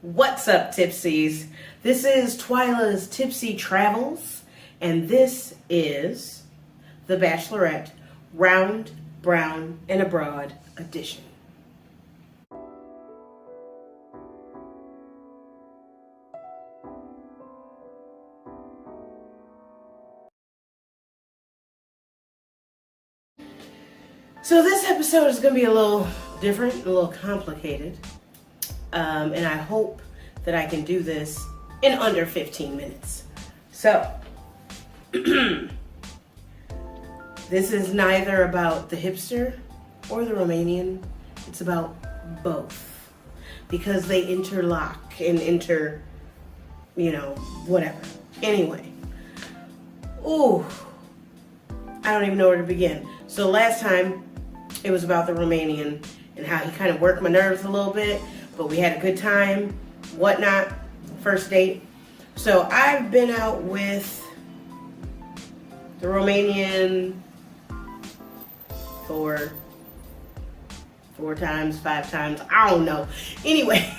What's up, Tipsies? This is Twyla's Tipsy Travels, and this is The Bachelorette Round, Brown, and Abroad edition. So this episode is going to be a little different, a little complicated, and I hope that I can do this in under 15 minutes. So, this is neither about the hipster or the Romanian. It's about both, because they interlock and whatever. Anyway, I don't even know where to begin. So last time, it was about the Romanian and how he kind of worked my nerves a little bit, but we had a good time, whatnot, first date. So I've been out with the Romanian four times, 5 times, I don't know. Anyway,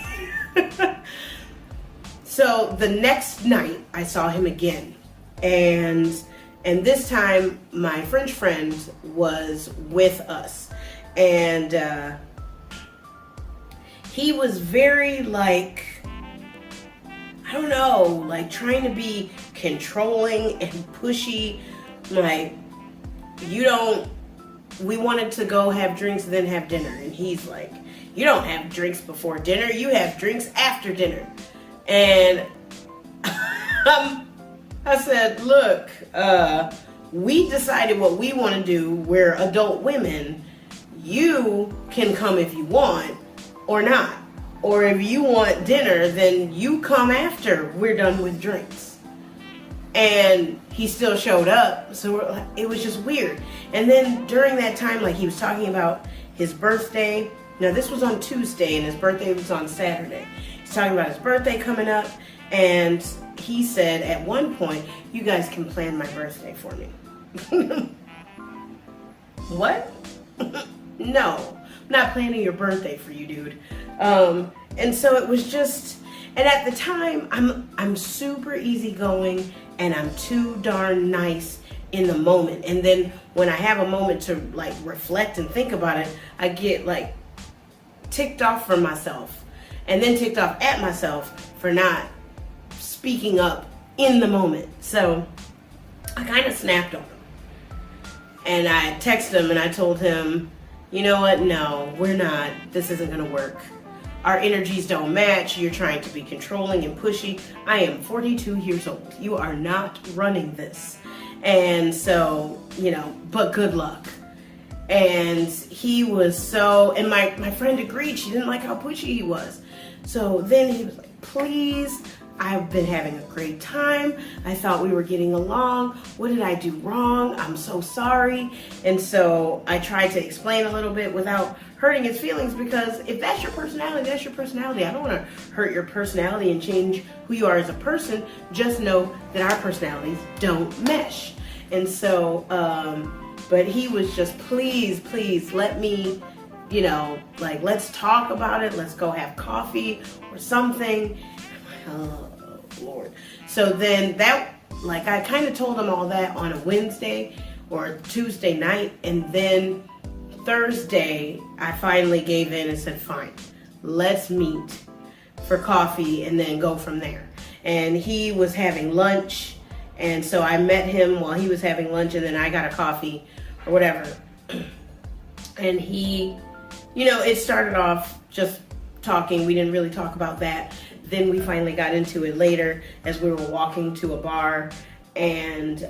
so the next night I saw him again, and this time my French friend was with us, and he was very like, I don't know, like trying to be controlling and pushy. Like, we wanted to go have drinks and then have dinner, and he's like, you don't have drinks before dinner, you have drinks after dinner. And I said, look, we decided what we want to do. We're adult women. You can come if you want or not. Or if you want dinner, then you come after we're done with drinks. And he still showed up. So it was just weird. And then during that time, like, he was talking about his birthday. Now, this was on Tuesday and his birthday was on Saturday. He's talking about his birthday coming up. And he said at one point, you guys can plan my birthday for me. What? No, I'm not planning your birthday for you, dude. And so it was just, and at the time, I'm super easygoing and I'm too darn nice in the moment. And then when I have a moment to like reflect and think about it, I get like ticked off for myself, and then ticked off at myself for not speaking up in the moment. So I kind of snapped on him, and I texted him and I told him, you know what, no, we're not, this isn't gonna work. Our energies don't match. You're trying to be controlling and pushy. I am 42 years old. You are not running this. And so, but good luck. And he was so, and my friend agreed. She didn't like how pushy he was. So then he was like, please, I've been having a great time. I thought we were getting along. What did I do wrong? I'm so sorry. And so I tried to explain a little bit without hurting his feelings, because if that's your personality, that's your personality. I don't want to hurt your personality and change who you are as a person. Just know that our personalities don't mesh. And so, but he was just, please let me, let's talk about it. Let's go have coffee or something. Oh, Lord. So then I kind of told him all that on a Wednesday or Tuesday night. And then Thursday, I finally gave in and said, fine, let's meet for coffee and then go from there. And he was having lunch. And so I met him while he was having lunch, and then I got a coffee or whatever. And he, it started off just talking. We didn't really talk about that. Then we finally got into it later as we were walking to a bar, and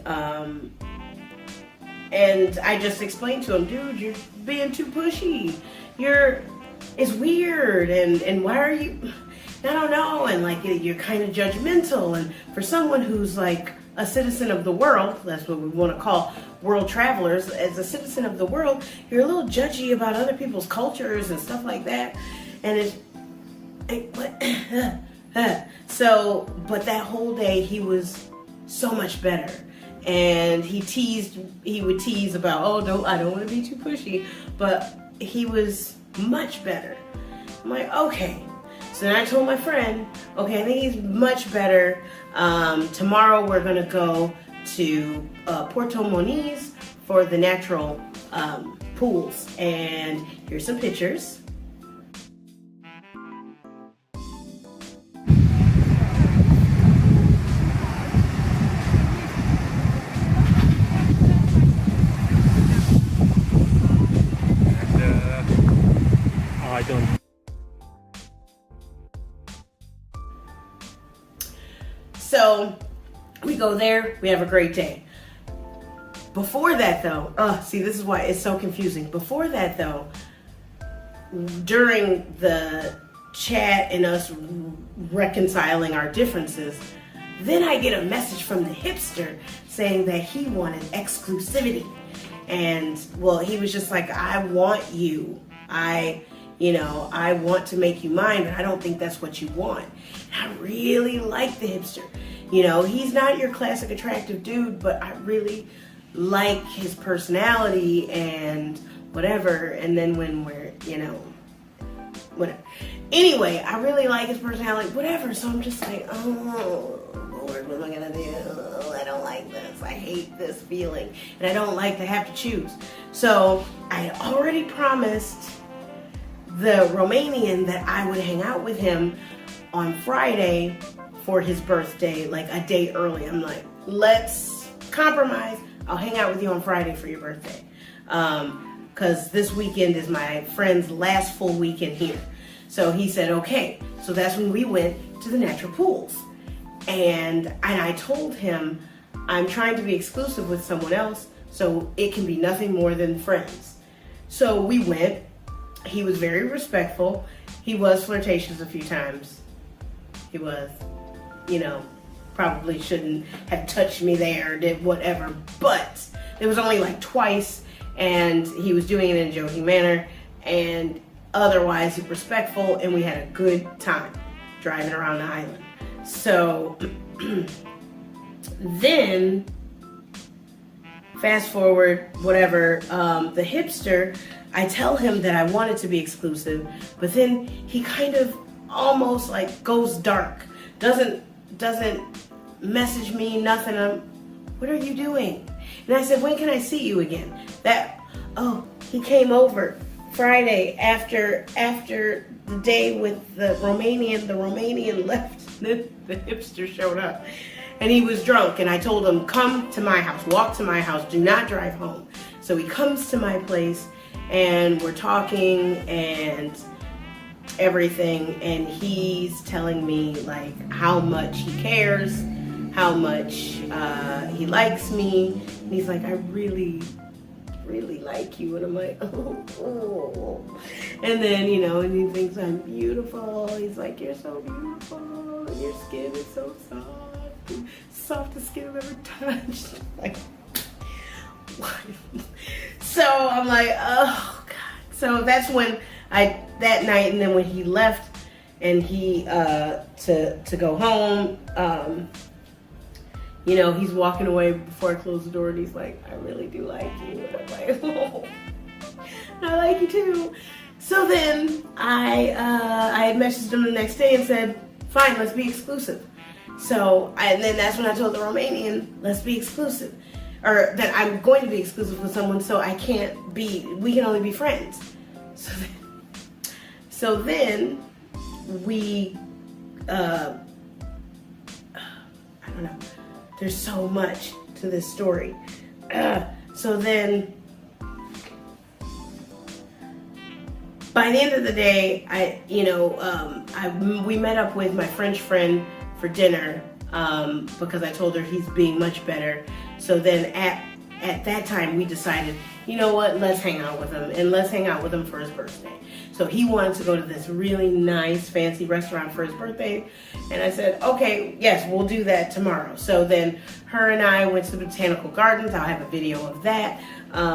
I just explained to him, dude, you're being too pushy. It's weird, and why are you, I don't know, and like you're kind of judgmental, and for someone who's like a citizen of the world, that's what we want to call world travelers, as a citizen of the world, you're a little judgy about other people's cultures and stuff like that, and so, but that whole day he was so much better. And he would tease about, I don't want to be too pushy, but he was much better. I'm like, okay. So then I told my friend, okay, I think he's much better. Tomorrow we're gonna go to Puerto Moniz for the natural pools. And here's some pictures. I don't. So we go there, we have a great day. Before that though, see, this is why it's so confusing. Before that though, during the chat and us reconciling our differences, then I get a message from the hipster saying that he wanted exclusivity. And well, he was just like, I want you. I want to make you mine, but I don't think that's what you want. And I really like the hipster. He's not your classic attractive dude, but I really like his personality and whatever. And then when we're, whatever. Anyway, I really like his personality, whatever. So I'm just like, oh, Lord, what am I gonna do? I don't like this. I hate this feeling. And I don't like to have to choose. So I had already promised the Romanian that I would hang out with him on Friday for his birthday, like a day early. I'm like, let's compromise. I'll hang out with you on Friday for your birthday. Because this weekend is my friend's last full weekend here. So he said, okay. So that's when we went to the natural pools. And I told him, I'm trying to be exclusive with someone else, so it can be nothing more than friends. So we went. He was very respectful. He was flirtatious a few times. He was, probably shouldn't have touched me there or did whatever. But it was only like twice, and he was doing it in a joking manner, and otherwise respectful, and we had a good time driving around the island. So then, fast forward, whatever, the hipster, I tell him that I wanted to be exclusive, but then he kind of almost like goes dark. Doesn't message me, nothing. What are you doing? And I said, when can I see you again? He came over Friday after the day with the Romanian. The Romanian left. The hipster showed up. And he was drunk, and I told him, come to my house, walk to my house, do not drive home. So he comes to my place, and we're talking and everything, and he's telling me like how much he cares, how much he likes me. And he's like, I really like you. And I'm like, oh. And then, and he thinks I'm beautiful. He's like, you're so beautiful, and your skin is so soft, softest skin I've ever touched. Like, what? So I'm like, oh God. So that's when that night, and then when he left and he to go home, he's walking away before I close the door, and he's like, I really do like you. And I'm like, oh, I like you too. So then I had messaged him the next day and said, fine, let's be exclusive. And then that's when I told the Romanian, let's be exclusive. Or that I'm going to be exclusive with someone, so we can only be friends. So then we, I don't know, there's so much to this story. So then, by the end of the day, we met up with my French friend for dinner because I told her he's being much better. So then at that time we decided, you know what, let's hang out with him, and let's hang out with him for his birthday. So he wanted to go to this really nice fancy restaurant for his birthday, and I said, okay, yes, we'll do that tomorrow. So then her and I went to the botanical gardens. I'll have a video of that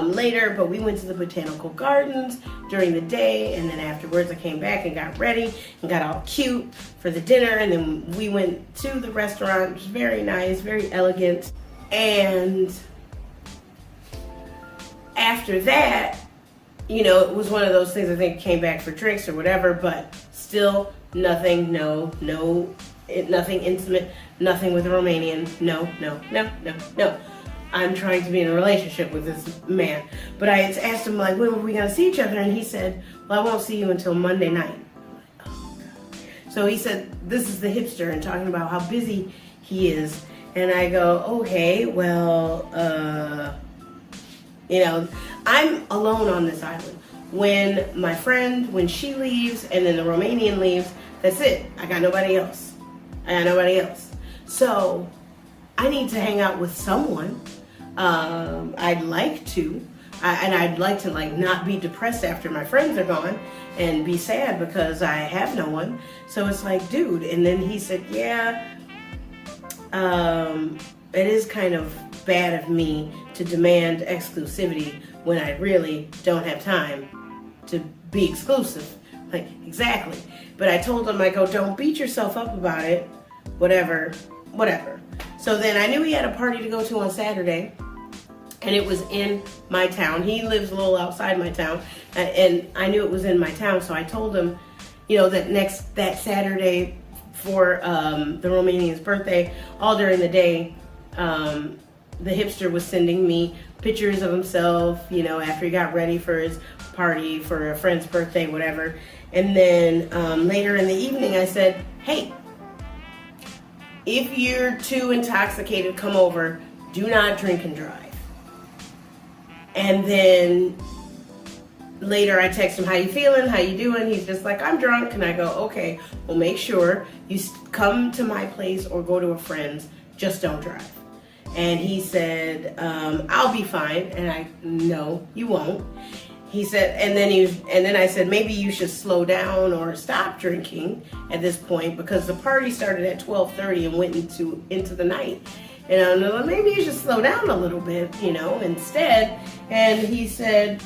later, but we went to the botanical gardens during the day, and then afterwards I came back and got ready and got all cute for the dinner, and then we went to the restaurant. It was very nice, very elegant. And after that, it was one of those things, I think, came back for drinks or whatever, but Still nothing, nothing intimate, nothing with a Romanian. No. I'm trying to be in a relationship with this man. But I asked him, like, when were we going to see each other? And he said, well, I won't see you until Monday night. So he said, this is the hipster and talking about how busy he is. And I go, okay, well, I'm alone on this island. When she leaves and then the Romanian leaves, that's it. I got nobody else. So I need to hang out with someone. I'd like to. And I'd like to like not be depressed after my friends are gone and be sad because I have no one. So it's like, dude. And then he said, yeah, it is kind of bad of me to demand exclusivity when I really don't have time to be exclusive. Like, exactly. But I told him, I go, don't beat yourself up about it. Whatever. So then I knew he had a party to go to on Saturday. And it was in my town. He lives a little outside my town, and I knew it was in my town. So I told him, that Saturday for the Romanian's birthday, all during the day, the hipster was sending me pictures of himself, after he got ready for his party for a friend's birthday, whatever. And then later in the evening, I said, hey, if you're too intoxicated, come over. Do not drink and drive. And then later I text him, how you feeling? How you doing? He's just like, I'm drunk. And I go, okay, well, make sure you come to my place or go to a friend's. Just don't drive. And he said, I'll be fine. And I, no, you won't. He said, and then I said, maybe you should slow down or stop drinking at this point because the party started at 12:30 and went into the night. And I'm like, maybe you should slow down a little bit, instead. And he said,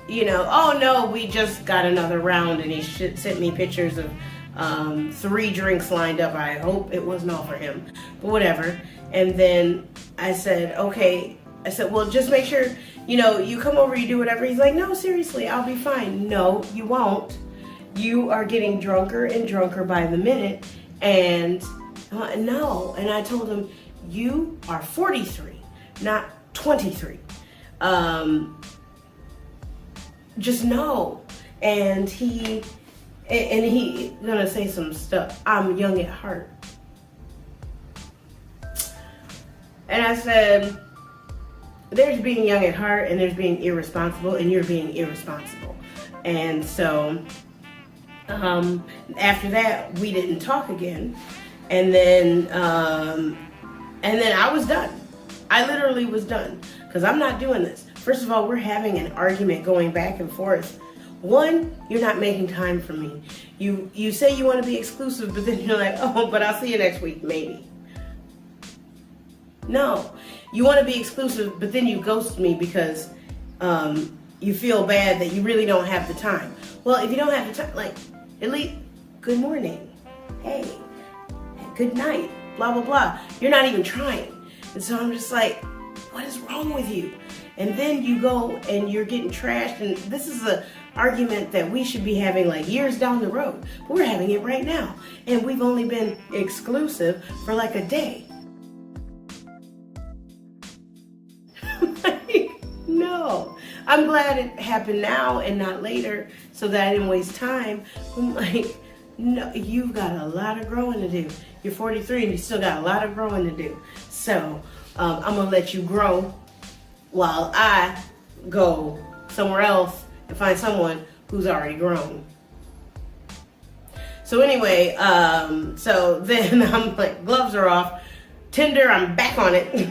oh no, we just got another round. And he sent me pictures of 3 drinks lined up. I hope it wasn't all for him, but whatever. And then I said, okay. I said, well, just make sure, you come over, you do whatever. He's like, no, seriously, I'll be fine. No, you won't. You are getting drunker and drunker by the minute. And no. And I told him, you are 43, not 23. Just know. And he gonna say some stuff. I'm young at heart. And I said, there's being young at heart and there's being irresponsible, and you're being irresponsible. And so after that, we didn't talk again. And then I was done. I literally was done because I'm not doing this. First of all, we're having an argument going back and forth. One, you're not making time for me. You say you want to be exclusive, but then you're like, oh, but I'll see you next week, maybe. No, you want to be exclusive, but then you ghost me because you feel bad that you really don't have the time. Well, if you don't have the time, like, at least, good morning, hey, good night, blah, blah, blah. You're not even trying. And so I'm just like, what is wrong with you? And then you go and you're getting trashed. And this is an argument that we should be having like years down the road. But we're having it right now. And we've only been exclusive for like a day. No. I'm glad it happened now and not later so that I didn't waste time. I'm like, no, you've got a lot of growing to do. You're 43 and you still got a lot of growing to do. So I'm going to let you grow while I go somewhere else and find someone who's already grown. So anyway, so then I'm like, gloves are off. Tinder, I'm back on it.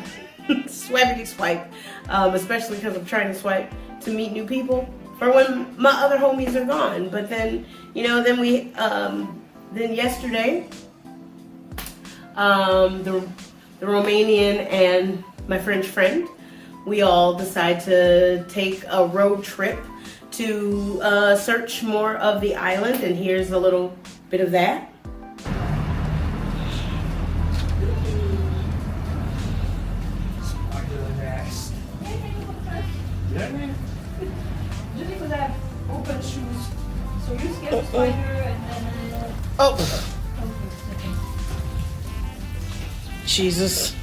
Swipity swipe. Especially because I'm trying to swipe to meet new people for when my other homies are gone. But then, then yesterday, the Romanian and my French friend, we all decide to take a road trip to search more of the island, and here's a little bit of that. Just because I have open shoes, so you're scared of spider, and then Oh. Jesus.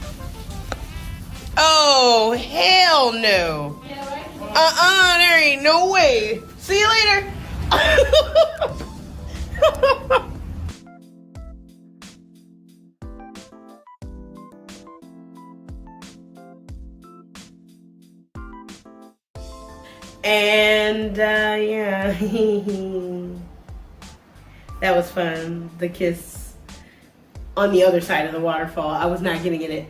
Oh, hell no. There ain't no way. See you later. And yeah, that was fun. The kiss on the other side of the waterfall. I was not getting in it.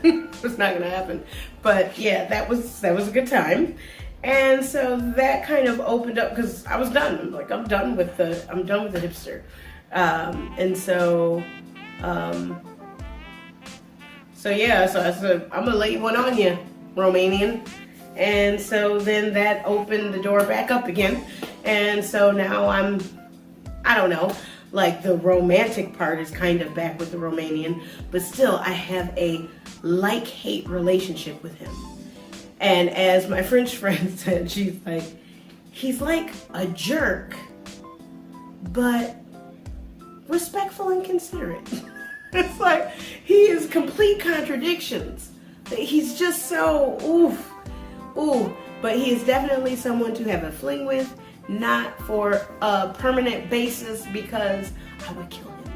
It was not gonna happen. But yeah, that was a good time. And so that kind of opened up because I was done. I'm like, I'm done with the hipster. So yeah, so I said, I'm gonna lay one on you, Romanian. And so then that opened the door back up again. And so now I don't know, like the romantic part is kind of back with the Romanian, but still I have a like-hate relationship with him. And as my French friend said, she's like, he's like a jerk, but respectful and considerate. It's like, he is complete contradictions. He's just so, ooh, but he is definitely someone to have a fling with, not for a permanent basis, because I would kill him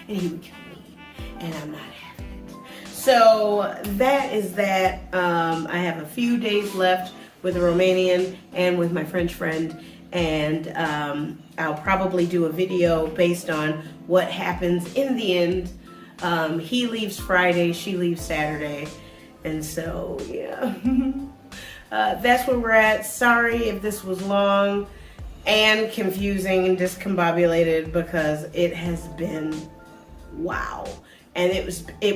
and he would kill me, and I'm not having it. So that is that. I have a few days left with the Romanian and with my French friend, and I'll probably do a video based on what happens in the end. He leaves Friday, she leaves Saturday, and so yeah. That's where we're at. Sorry if this was long and confusing and discombobulated, because it has been wow. And it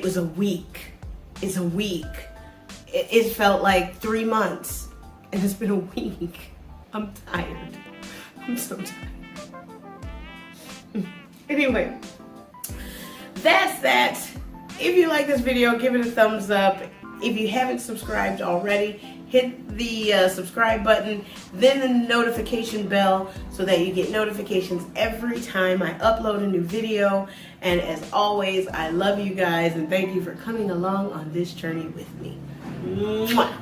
was a week. It's a week. It felt like 3 months, and it's been a week. I'm tired. I'm so tired. Anyway, that's that. If you like this video, give it a thumbs up. If you haven't subscribed already, hit the subscribe button, then the notification bell, so that you get notifications every time I upload a new video. And as always, I love you guys, and thank you for coming along on this journey with me. Mwah.